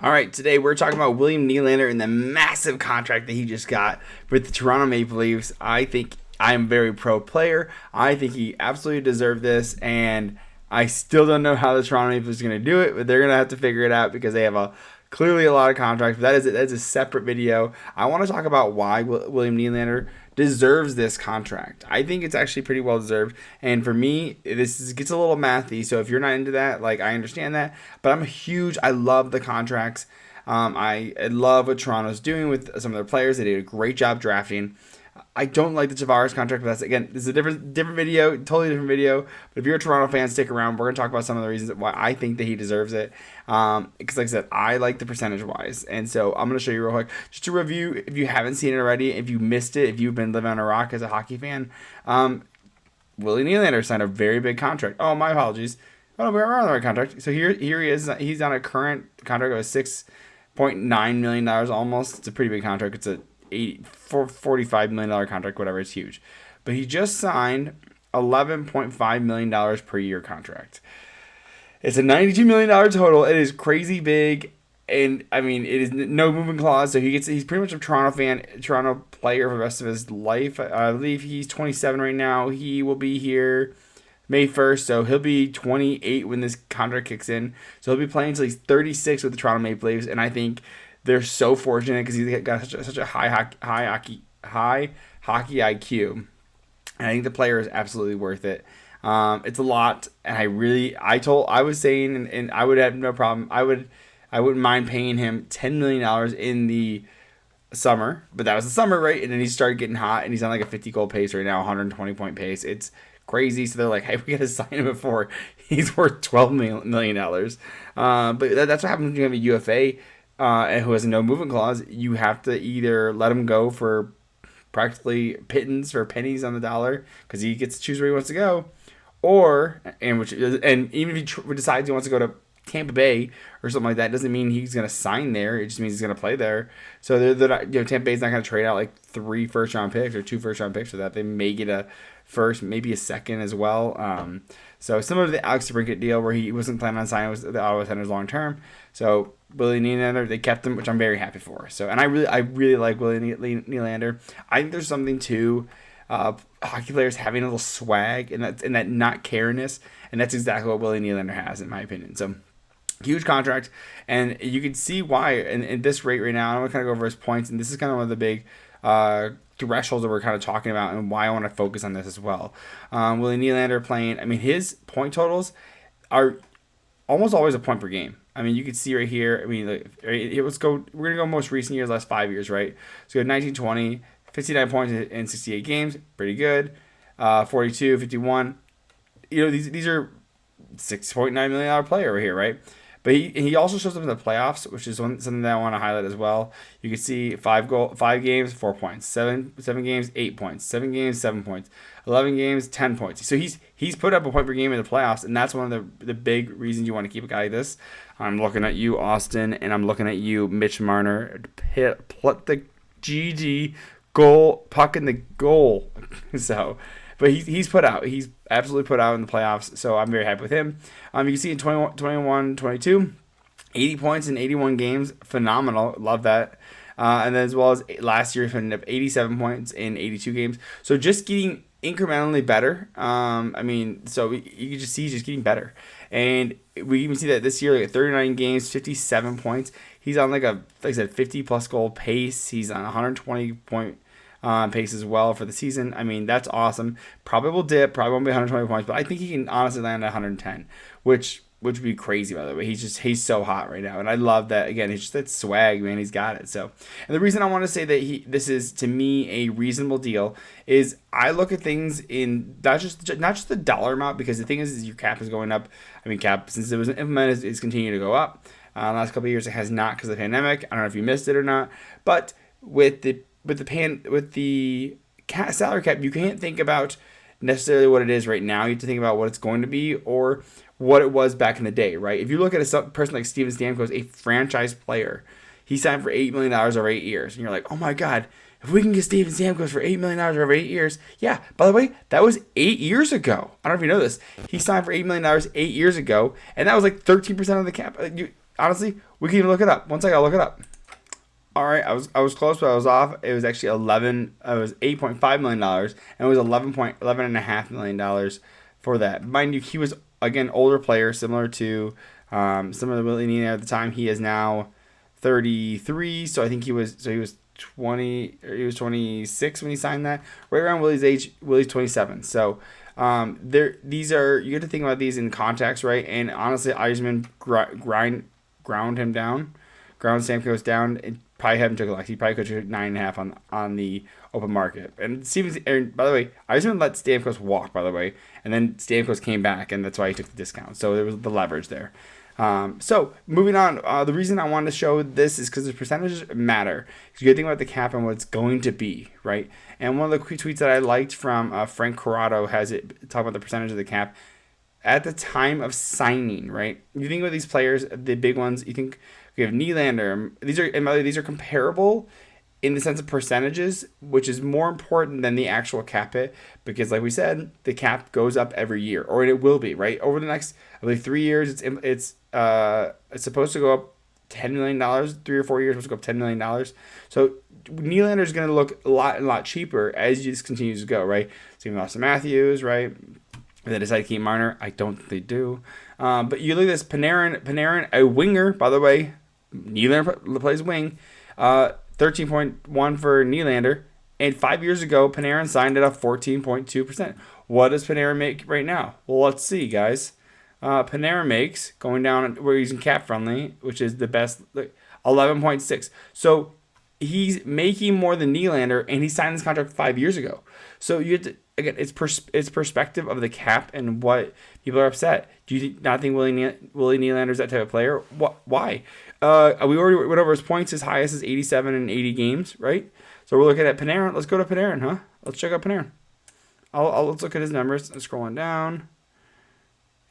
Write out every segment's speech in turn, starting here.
All right, today we're talking about William Nylander and the massive contract that he just got with the Toronto Maple Leafs. I think I am very pro player. I think he absolutely deserved this, and I still don't know how the Toronto Maple Leafs are going to do it, but they're going to have to figure it out because they have clearly a lot of contracts. But that's a separate video. I want to talk about why William Nylander deserves this contract. I think it's actually pretty well deserved. And for me, gets a little mathy. So if you're not into that, I understand that. But I love the contracts. I love what Toronto's doing with some of their players. They did a great job drafting. I don't like the Tavares contract, but this is a different video, totally different video. But if you're a Toronto fan, stick around. We're going to talk about some of the reasons why I think that he deserves it. Because like I said, I like the percentage-wise. And so I'm going to show you real quick. Just to review, if you haven't seen it already, if you missed it, if you've been living on a rock as a hockey fan, Willie Nylander signed a very big contract. Oh, my apologies. Oh, we're on the right contract. So here he is. He's on a current contract of $6.9 million almost. It's a pretty big contract. It's a $45 million contract, whatever. It's huge. But he just signed $11.5 million per year contract. It's a $92 million total. It is crazy big. And I mean, it is no moving clause. So he's pretty much a Toronto fan, Toronto player for the rest of his life. I believe he's 27 right now. He will be here May 1st. So he'll be 28 when this contract kicks in. So he'll be playing until he's 36 with the Toronto Maple Leafs. And I think they're so fortunate because he's got such a high hockey IQ, and I think the player is absolutely worth it. It's a lot, and I was saying, and I would have no problem. I wouldn't mind paying him $10 million in the summer, but that was the summer, right? And then he started getting hot, and he's on like a 50 goal pace right now, 120 point pace. It's crazy. So they're like, hey, we got to sign him before he's worth $12 million. But that's what happens when you have a UFA. And who has a no movement clause. You have to either let him go for practically pittance or pennies on the dollar because he gets to choose where he wants to go, and even if he decides he wants to go to Tampa Bay or something like that, doesn't mean he's going to sign there. It just means he's going to play there. So they're not, Tampa Bay's not going to trade out like 3 first-round picks or 2 first-round picks for that. They may get a first, maybe a second as well. So similar to the Alex DeBrincat deal where he wasn't planning on signing with the Ottawa Senators long term. So Willie Nylander, they kept him, which I'm very happy for. So, and I really like Willie Nylander. I think there's something to hockey players having a little swag and that not cariness, and that's exactly what Willie Nylander has, in my opinion. So, huge contract, and you can see why. And this rate right now, I'm gonna kind of go over his points, and this is kind of one of the big thresholds that we're kind of talking about, and why I want to focus on this as well. Willie Nylander playing. I mean, his point totals are almost always a point per game. I mean, you can see right here. I mean, we're gonna go most recent years, last 5 years, right? So we have 1920, 59 points in 68 games, pretty good. 42, 51. These are $6.9 million player over here, right? But he also shows up in the playoffs, which is something that I want to highlight as well. You can see 5 games, 4 points, 7 games, 8 points, 7 games, 7 points, 11 games, 10 points. So he's put up a point per game in the playoffs, and that's one of the big reasons you want to keep a guy like this. I'm looking at you, Austin, and I'm looking at you, Mitch Marner. Put the GG goal, puck in the goal. So, but he's absolutely put out in the playoffs, so I'm very happy with him. You can see in 21, 22, 80 points in 81 games. Phenomenal. Love that. And then as well as last year, he ended up 87 points in 82 games. So just getting incrementally better. So you can just see he's just getting better. And we even see that this year, 39 games, 57 points. He's on like I said, 50-plus goal pace. He's on 120 point pace as well for the season. I mean, that's awesome. Probably will dip. Probably won't be 120 points, but I think he can honestly land at 110, which would be crazy, by the way. He's so hot right now, and I love that. Again, it's just that swag, man. He's got it. So, and the reason I want to say that this is to me a reasonable deal is I look at things in not just the dollar amount, because the thing is your cap is going up. I mean, cap, since it was implemented, is continuing to go up. The last couple of years it has not because of the pandemic. I don't know if you missed it or not, but with the salary cap, you can't think about necessarily what it is right now. You have to think about what it's going to be or what it was back in the day, right? If you look at a person like Steven Stamkos, a franchise player, he signed for $8 million over 8 years, and you're like, oh my God, if we can get Steven Stamkos for $8 million over 8 years, yeah. By the way, that was 8 years ago. I don't know if you know this. He signed for $8 million 8 years ago, and that was like 13% of the cap. honestly, we can even look it up. Once I gotta look it up. All right, I was close, but I was off. It was actually 11. It was $8.5 million, and it was $11.5 million for that. Mind you, he was again older player, similar to Willie Nylander at the time. He is now 33, so I think he was 20. He was 26 when he signed that. Right around Willie's age. Willie's 27. So these are, you have to think about these in context, right? And honestly, Yzerman ground him down, ground Stamkos down. And probably haven't took a loss. He probably could have 9.5 on the open market. And by the way, Yzerman let Stamkos walk, by the way, and then Stamkos came back, and that's why he took the discount. So there was the leverage there. So moving on, the reason I wanted to show this is because the percentages matter. Because you got to think about the cap and what it's going to be, right? And one of the tweets that I liked from Frank Corrado has it talking about the percentage of the cap at the time of signing, right? You think about these players, the big ones. You think we have Nylander. These are comparable in the sense of percentages, which is more important than the actual cap hit, because like we said, the cap goes up every year, or it will be, right? Over the next, I believe, 3 years, it's supposed to go up $10 million. 3 or 4 years, it's supposed to go up $10 million. So Nylander is going to look a lot cheaper as this continues to go, right? Same with Austin Matthews, right? If they decide to keep Marner, I don't think they do. But you look at this, Panarin, a winger, by the way. Nylander plays wing. 13.1 for Nylander. And 5 years ago, Panarin signed at a 14.2%. What does Panarin make right now? Well, let's see, guys. Panarin makes, going down, we're using cap friendly, which is the best, 11.6. So he's making more than Nylander, and he signed this contract 5 years ago. So you have to, again, it's perspective of the cap and what people are upset. Do you not think Willie Nylander is that type of player? Why? We already went over his points. His highest is 87 in 80 games, right? So we're looking at Panarin. Let's go to Panarin, huh? Let's check out Panarin. Let's look at his numbers. I'm scrolling down.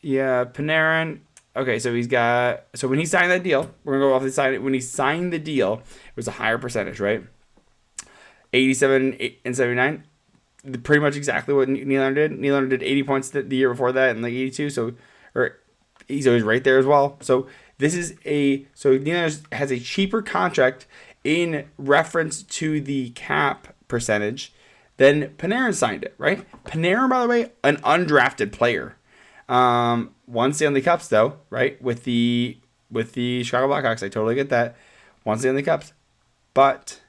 Yeah, Panarin. Okay, so when he signed that deal, we're going to go off the side. When he signed the deal, it was a higher percentage, right? 87 and 79. Pretty much exactly what Nylander did. Nylander did 80 points the year before that and 82. He's always right there as well. So Nylander has a cheaper contract in reference to the cap percentage than Panarin signed it, right? Panarin, by the way, an undrafted player. Won Stanley Cups though, right? With the Chicago Blackhawks, I totally get that. Won Stanley Cups, but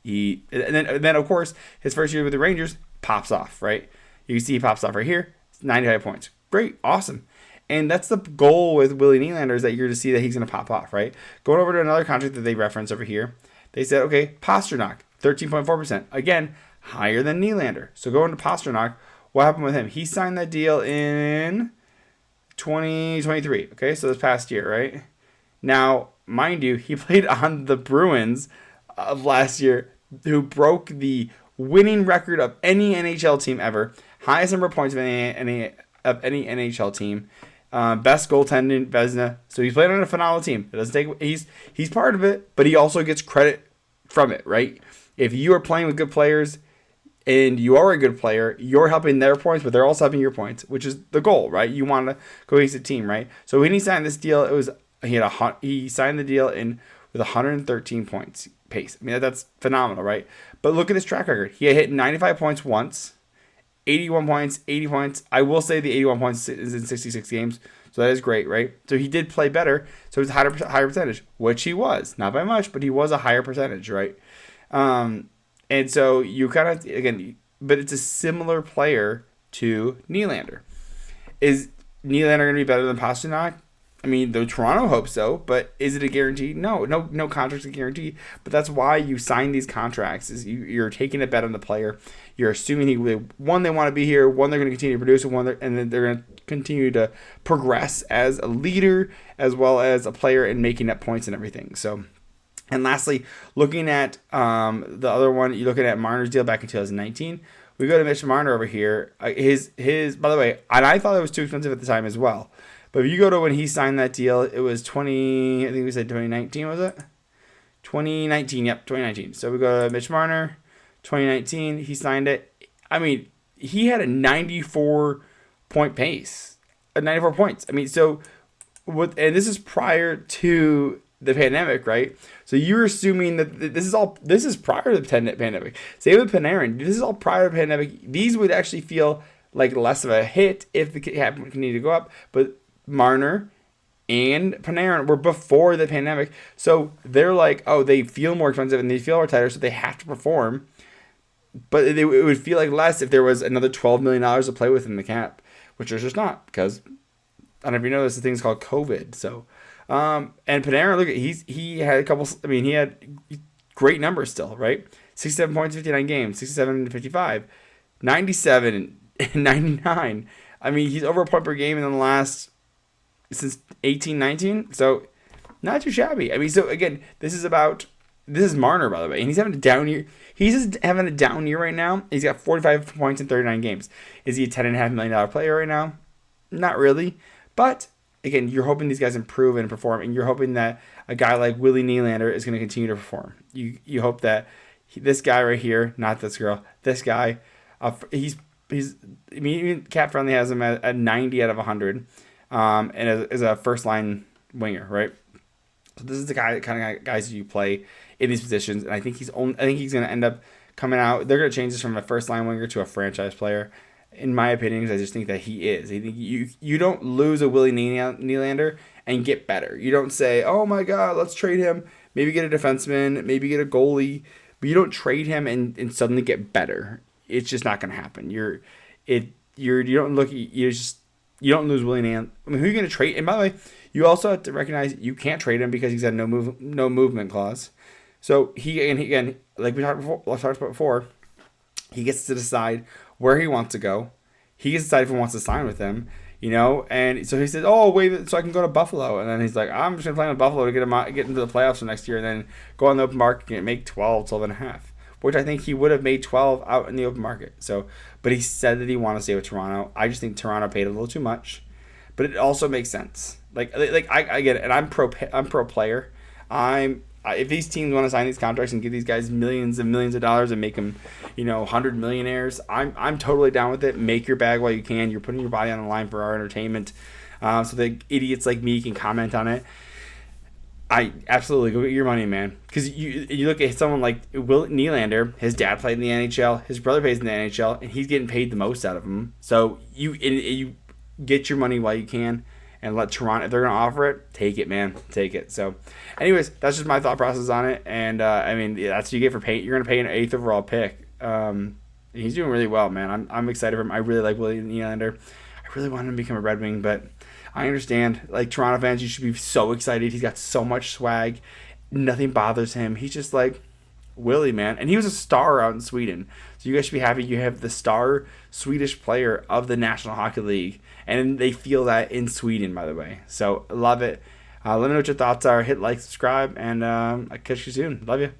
and then of course his first year with the Rangers pops off, right? You can see he pops off right here. 95 points, great, awesome. And that's the goal with Willie Nylander, is that you're to see that he's going to pop off, right? Going over to another contract that they reference over here, they said, okay, Pastrnak, 13.4%, again higher than Nylander. So going to Pastrnak. What happened with him? He signed that deal in 2023. Okay, so this past year, right? Now, mind you, he played on the Bruins of last year, who broke the winning record of any NHL team ever. Highest number of points of any NHL team. Best goaltending, Vezina. So he's played on a phenomenal team. It doesn't take. He's part of it, but he also gets credit from it, right? If you are playing with good players, and you are a good player, you're helping their points, but they're also helping your points, which is the goal, right? You want a cohesive team, right? So when he signed this deal, he signed the deal with 113 points pace. I mean, that's phenomenal, right? But look at his track record. He hit 95 points once, 81 points, 80 points. I will say the 81 points is in 66 games, so that is great, right? So he did play better, so it was a higher percentage, which he was. Not by much, but he was a higher percentage, right? And so you kind of, again, but it's a similar player to Nylander. Is Nylander going to be better than Pastrnak? I mean, the Toronto hopes so, but is it a guarantee? No contract's a guarantee. But that's why you sign these contracts. Is you're taking a bet on the player. You're assuming they want to be here, one they're going to continue to produce, and then they're going to continue to progress as a leader as well as a player and making up points and everything. So. And lastly, looking at the other one, you're looking at Marner's deal back in 2019. We go to Mitch Marner over here. His by the way, and I thought it was too expensive at the time as well. But if you go to when he signed that deal, it was I think we said 2019, was it? 2019, yep, 2019. So we go to Mitch Marner, 2019, he signed it. I mean, he had a 94 point pace, 94 points. I mean, so and this is prior to the pandemic, right? So you're assuming that this is prior to the pandemic. Same with Panarin. This is all prior to the pandemic. These would actually feel like less of a hit if the cap continued to go up. But Marner and Panarin were before the pandemic. So they're like, oh, they feel more expensive and they feel more tighter, so they have to perform. But it would feel like less if there was another $12 million to play with in the cap, which there's just not, because I don't know if you know this, the thing's called COVID. So, and Panarin, look, he had a couple. I mean, he had great numbers still, right? 67 points, 59 games, 67 to 55, 97 and 99. I mean, he's over a point per game in the last since 18-19. So, not too shabby. I mean, so again, this is Marner, by the way, and he's having a down year. He's just having a down year right now. He's got 45 points in 39 games. Is he a $10.5 million player right now? Not really. But, again, you're hoping these guys improve and perform, and you're hoping that a guy like Willie Nylander is going to continue to perform. You hope that this guy right here, not this girl, this guy, he's I mean, Cap Friendly has him at 90 out of 100, and as a first-line winger, right? So this is the kind of guys you play in these positions, and I think he's going to end up coming out. They're going to change this from a first line winger to a franchise player, in my opinion, because I just think that he is. I think you don't lose a Willie Nylander and get better. You don't say, oh my God, let's trade him. Maybe get a defenseman, maybe get a goalie, but you don't trade him and suddenly get better. It's just not going to happen. You don't lose Willie Nylander. I mean, who are you going to trade? And by the way, you also have to recognize you can't trade him because he's got no movement clause. So he again, like we talked about before, he gets to decide where he wants to go. He gets to decide if he wants to sign with them, And so he says, "Oh, wait, so I can go to Buffalo." And then he's like, "I'm just gonna play with Buffalo to get into the playoffs for next year, and then go on the open market and make 12 and a half." Which I think he would have made 12 out in the open market. So, but he said that he wanted to stay with Toronto. I just think Toronto paid a little too much, but it also makes sense. Like I get it, and I'm pro player. If these teams want to sign these contracts and give these guys millions and millions of dollars and make them, 100 millionaires, I'm totally down with it. Make your bag while you can. You're putting your body on the line for our entertainment, so that idiots like me can comment on it. I absolutely go get your money, man. Because you look at someone like Will Nylander. His dad played in the NHL. His brother plays in the NHL, and he's getting paid the most out of them. So you get your money while you can. And let Toronto, if they're going to offer it, take it, man. Take it. So, anyways, that's just my thought process on it. And, that's what you get for pay. You're going to pay an 8th overall pick. He's doing really well, man. I'm excited for him. I really like William Nylander. I really want him to become a Red Wing, but I understand. Like, Toronto fans, you should be so excited. He's got so much swag. Nothing bothers him. He's just like Willie, man. And he was a star out in Sweden. So you guys should be happy you have the star Swedish player of the National Hockey League. And they feel that in Sweden, by the way. So, love it. Let me know what your thoughts are. Hit like, subscribe, and I'll catch you soon. Love you.